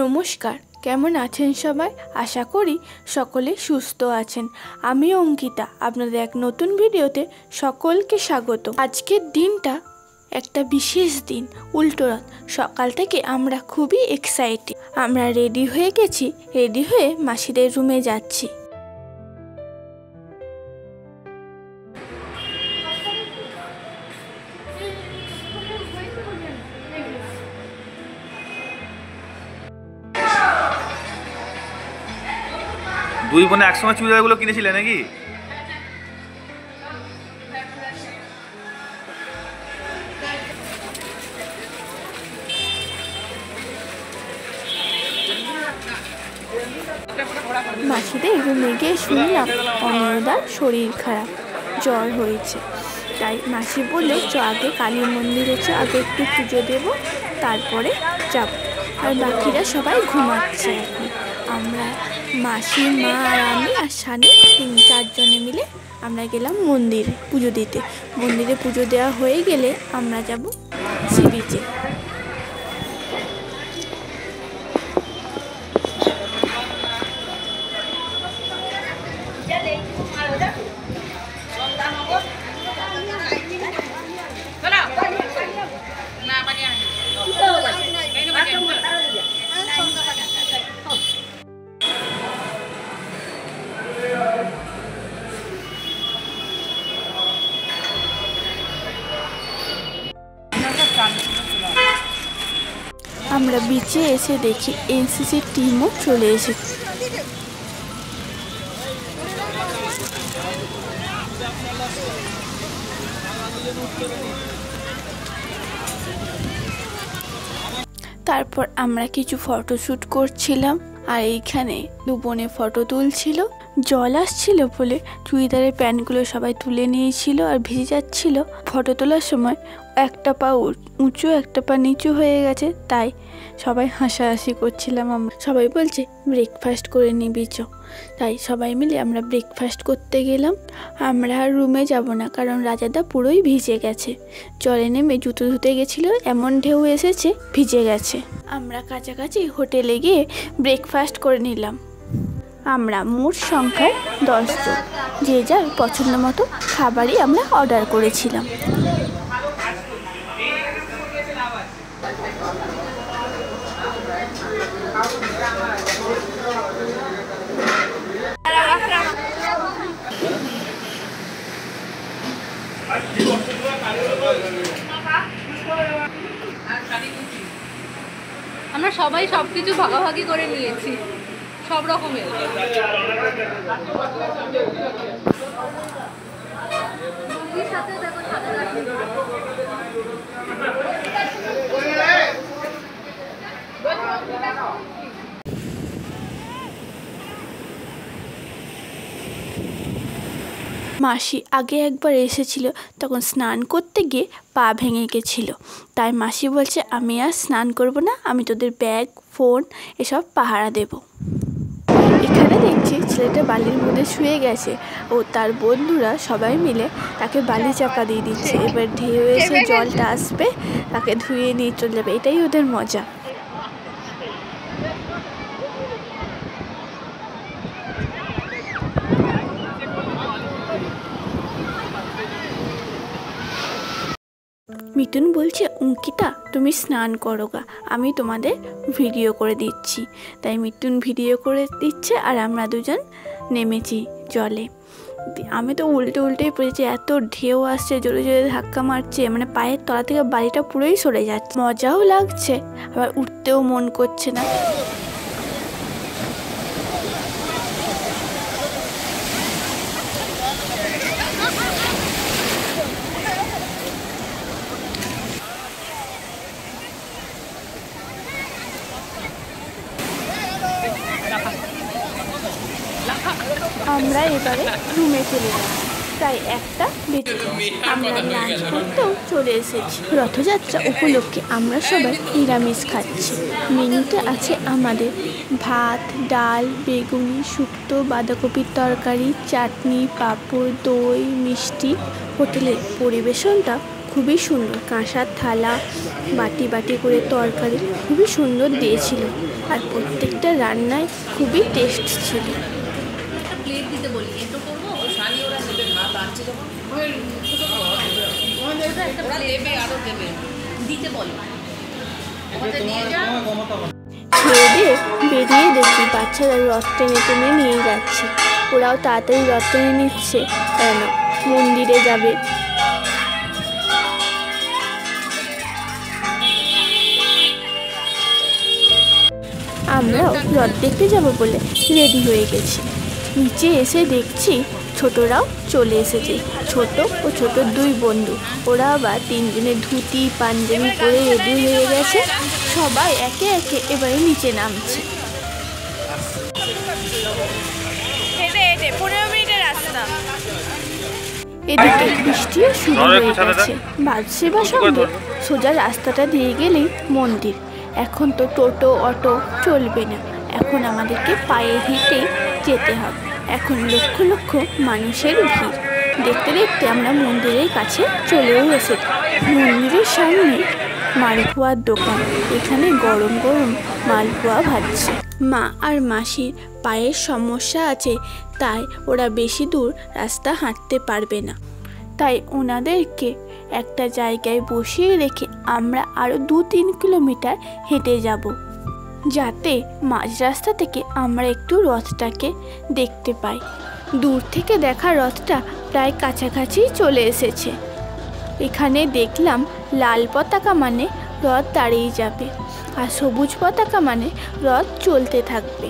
নমস্কার, কেমন আছেন সবাই? আশা করি সকলে সুস্থ আছেন। আমি অঙ্কিতা, আপনাদের এক নতুন ভিডিওতে সকলকে স্বাগত। আজকের দিনটা একটা বিশেষ দিন, উল্টো রথ। সকাল থেকে আমরা খুবই এক্সাইটেড। আমরা রেডি হয়ে গেছি, রেডি হয়ে মাসিদের রুমে যাচ্ছি। দুই বোনে একসঙ্গে চুড়িদারগুলো কিনেছিলে নাকি? মাসিদের রুমে গিয়ে শুনলাম অনিয়দার শরীর খারাপ, জ্বর হয়েছে। তাই মাসি বললে আগে কালী মন্দিরে আগে একটু পুজো দেব, তারপরে যাব। আর বাকিরা সবাই ঘুমাচ্ছে এখন। আমরা মাসি, মা আর আমি আর সানি 3-4 জনে মিলে আমরা গেলাম মন্দিরে পুজো দিতে। মন্দিরে পুজো দেওয়া হয়ে গেলে আমরা যাব সি বিচে। আমরা বিচে এসে দেখি এনসিসির টিমও চলে এসেছে। তারপর আমরা কিছু ফটোশ্যুট করছিলাম, আর এইখানে দু বোনে ফটো তুলছিল। জল আসছিল বলে চুড়িদারের প্যান্টগুলো সবাই তুলে নিয়েছিল আর ভিজে যাচ্ছিল। ফটো তোলার সময় একটা পা উঁচু একটা পা নিচু হয়ে গেছে, তাই সবাই হাসাহাসি করছিলাম। আমরা সবাই বলছে ব্রেকফাস্ট করে নিবি চ। তাই সবাই মিলে আমরা ব্রেকফাস্ট করতে গেলাম। আমরা আর রুমে যাব না, কারণ রাজাদা পুরোই ভিজে গেছে। জলে নেমে জুতো ধুতে গেছিলো, এমন ঢেউ এসেছে ভিজে গেছে। আমরা কাছাকাছি হোটেলে গিয়ে ব্রেকফাস্ট করে নিলাম। আমরা মোট সংখ্যায় 10 জন, যে যার পছন্দ মতো খাবারই আমরা অর্ডার করেছিলাম। আমরা সবাই সবকিছু ভাগাভাগি করে নিয়েছি, সব রকমের। মাসি আগে একবার এসেছিল, তখন স্নান করতে গিয়ে পা ভেঙে গেছিল। তাই মাসি বলছে আমি আর স্নান করব না, আমি তোদের ব্যাগ, ফোন এসব পাহারা দেব। এখানে দেখছি ছেলেটা বালির মধ্যে শুয়ে গেছে, ও তার বন্ধুরা সবাই মিলে তাকে বালি চাপা দিয়ে দিচ্ছে। এবার ঢেউ এসে জলটা আসবে, তাকে ধুয়ে নিয়ে চলে যাবে, এটাই ওদের মজা। মিতুন বলছে অঙ্কিতা তুমি স্নান করো গা, আমি তোমাদের ভিডিও করে দিচ্ছি। তাই মিতুন ভিডিও করে দিচ্ছে আর আমরা দুজন নেমেছি জলে। আমি তো উল্টেই পড়েছি, এত ঢেউ আসছে, জোরে জোরে ধাক্কা মারছে, মানে পায়ের তলা থেকে বাড়িটা পুরোই সরে যাচ্ছে। মজাও লাগছে, আবার উঠতেও মন করছে না। আমরা এবারে রুমে চলে যাচ্ছি, প্রায় 1টা বেজে গেছে। আমরা লাঞ্চ করতেও চলে এসেছি। রথযাত্রা উপলক্ষে আমরা সবাই নিরামিষ খাচ্ছি। মেনুতে আছে আমাদের ভাত, ডাল, বেগুনি, শুক্তো, বাঁধাকপির তরকারি, চাটনি, পাঁপড়, দই, মিষ্টি। হোটেলের পরিবেশনটা খুবই সুন্দর, কাঁসার থালা, বাটি বাটি করে তরকারি খুবই সুন্দর দিয়েছিল। আর প্রত্যেকটা রান্নায় খুবই টেস্ট ছিল। প্লেট দিতে বলি, এটো করবো শাড়ি ওরা নেবে, ভাত আনছে যখন ওরা দেবে, আরো দেবে, দিতে বলো আমাদের নিয়ে যা। খেয়ে দিয়ে বেরিয়ে দেখি বাচ্চারা রথ টেনে টেনে নিয়ে যাচ্ছে। ওরাও তাড়াতাড়ি রথ টেনে নিচ্ছে, কেন মন্দিরে যাবে। আমরাও রথ দেখতে যাব বলে রেডি হয়ে গেছি। নিচে এসে দেখছি ছোটরাও চলে এসেছে, ছোট ও ছোট দুই বন্ধু। ওরা আবার তিনজনে ধুতি পাঞ্জাবি পরে রেডি হয়ে গেছে। সবাই একে একে এবারে নিচে নামছে। 15 মিনিটের রাস্তা। এদিকে বৃষ্টিও শুরু হয়ে গেছে। বাদশাহ সঙ্গে সোজা রাস্তাটা দিয়ে গেলেই মন্দির। এখন তো টোটো অটো চলবে না, এখন আমাদেরকে পায়ে হেঁটে যেতে হবে। এখন লক্ষ লক্ষ মানুষের ভিড়। দেখতে দেখতে আমরা মন্দিরের কাছে চলেও এসেছি। মন্দিরের সামনে মালপোয়ার দোকান, এখানে গরম গরম মালপোয়া ভাজছে। মা আর মাসির পায়ের সমস্যা আছে, তাই ওরা বেশি দূর রাস্তা হাঁটতে পারবে না। তাই ওনাদেরকে একটা জায়গায় বসিয়ে রেখে আমরা আরও 2-3 কিলোমিটার হেঁটে যাব, যাতে মাঝ রাস্তা থেকে আমরা একটু রথটাকে দেখতে পাই। দূর থেকে দেখা রথটা প্রায় কাছাকাছি চলে এসেছে। এখানে দেখলাম লাল পতাকা মানে রথ দাঁড়িয়ে যাবে, আর সবুজ পতাকা মানে রথ চলতে থাকবে।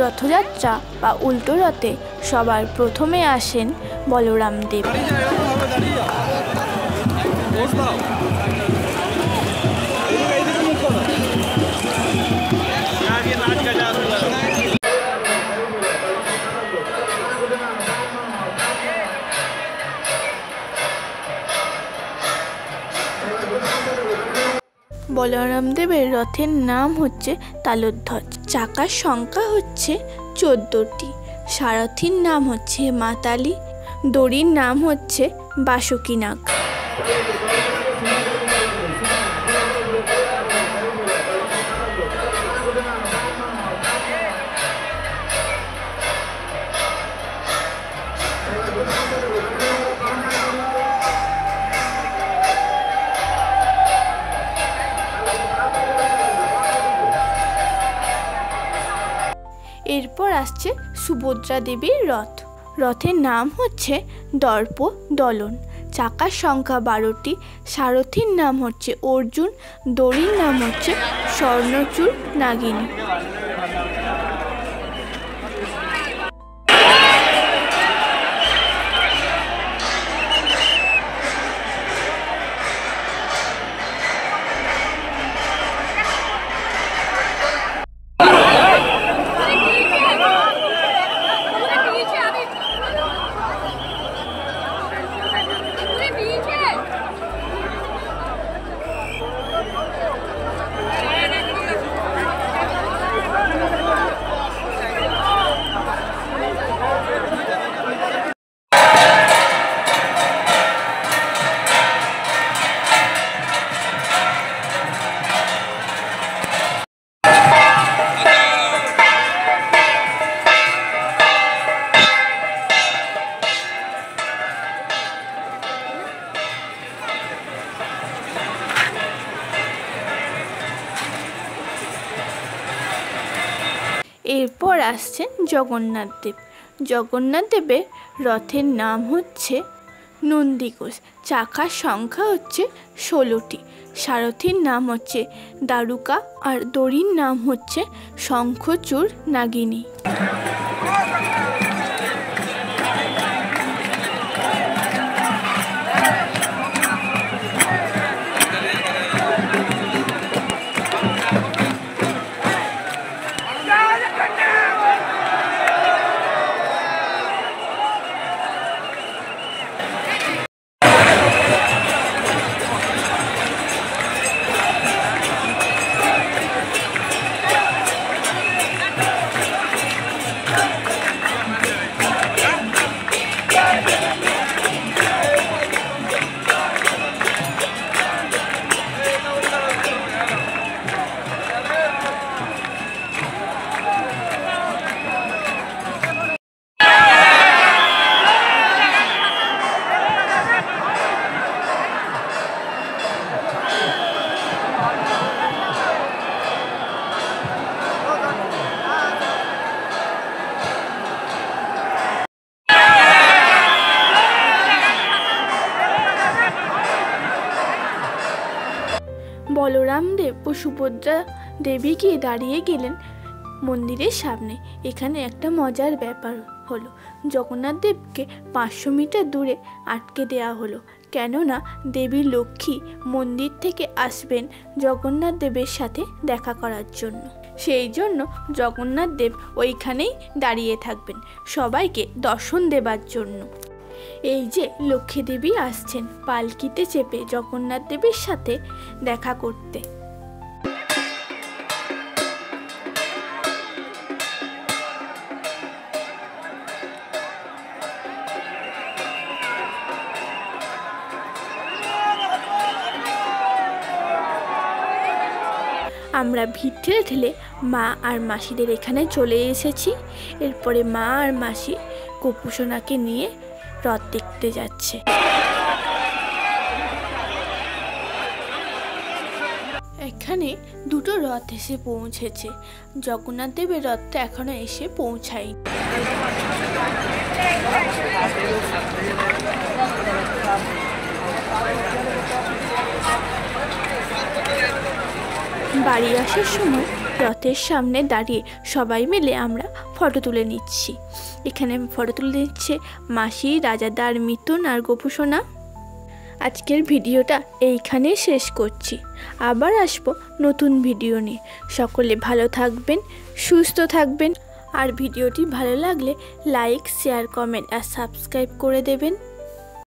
রথযাত্রা বা উল্টো রথে সবার প্রথমে আসেন বলরাম দেব। বলরাম দেবের রথের নাম হচ্ছে তালধ্বজ। চাকার সংখ্যা হচ্ছে 14টি। সারথীর নাম হচ্ছে মাতালি। দড়ির নাম হচ্ছে বাসুকিনাগ। এরপর আসছে সুভদ্রা দেবীর রথ। রথের নাম হচ্ছে দর্প দলন। চাকার সংখ্যা 12টি। সারথীর নাম হচ্ছে অর্জুন। দড়ির নাম হচ্ছে স্বর্ণচূড় নাগিনী। এরপর আসছেন জগন্নাথ দেব। জগন্নাথ দেবের রথের নাম হচ্ছে নন্দীঘোষ। চাকার সংখ্যা হচ্ছে 16টি। সারথীর নাম হচ্ছে দারুকা, আর দড়ির নাম হচ্ছে শঙ্খচূড় নাগিনী। বলরামদেব ও সুভদ্রা দেবী গিয়ে দাঁড়িয়ে গেলেন মন্দিরের সামনে। এখানে একটা মজার ব্যাপার হলো, জগন্নাথ দেবকে 500 মিটার দূরে আটকে দেওয়া হলো, কেননা দেবী লক্ষ্মী মন্দির থেকে আসবেন জগন্নাথ দেবের সাথে দেখা করার জন্য। সেই জন্য জগন্নাথ দেব ওইখানেই দাঁড়িয়ে থাকবেন সবাইকে দর্শন দেবার জন্য। এই যে লক্ষ্মী দেবী আসছেন পালকিতে চেপে জগন্নাথ দেবের সাথে দেখা করতে। আমরা ভিড় ঠেলে ঠেলে মা আর মাসিদের এখানে চলে এসেছি। এরপরে মা আর মাসি গোপুসোনাকে নিয়ে রথ দেখতে যাচ্ছে। এখানে দুটো রথ এসে পৌঁছেছে, জগন্নাথ দেবের রথটা এখনো এসে পৌঁছায়নি। বাড়ি আসার সময় রথের সামনে দাঁড়িয়ে সবাই মিলে আমরা ফটো তুলে নিচ্ছি। এখানে ফটো তুলে নিচ্ছে মাসি, রাজাদার, মিথুন আর গোপুসোনা। আজকের ভিডিওটা এইখানে শেষ করছি, আবার আসবো নতুন ভিডিও নিয়ে। সকলে ভালো থাকবেন, সুস্থ থাকবেন, আর ভিডিওটি ভালো লাগলে লাইক, শেয়ার, কমেন্ট আর সাবস্ক্রাইব করে দেবেন।